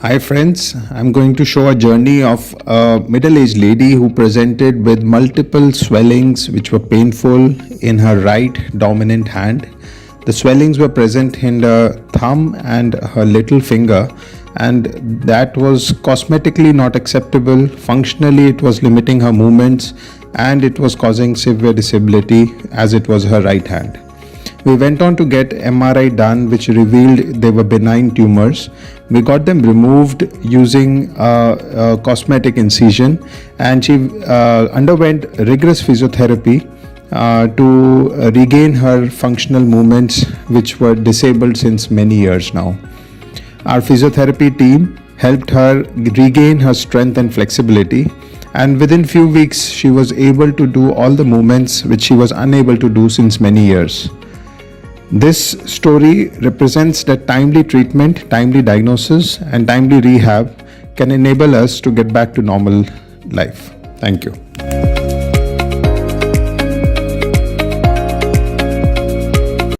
Hi friends, I'm going to show a journey of a middle-aged lady who presented with multiple swellings which were painful in her right dominant hand. The swellings were present in the thumb and her little finger, and that was cosmetically not acceptable. Functionally it was limiting her movements and it was causing severe disability as it was her right hand. We went on to get MRI done, which revealed they were benign tumors. We got them removed using a cosmetic incision, and she underwent rigorous physiotherapy to regain her functional movements, which were disabled since many years now. Our physiotherapy team helped her regain her strength and flexibility, and within few weeks she was able to do all the movements which she was unable to do since many years. This story represents that timely treatment, timely diagnosis, and timely rehab can enable us to get back to normal life. Thank you.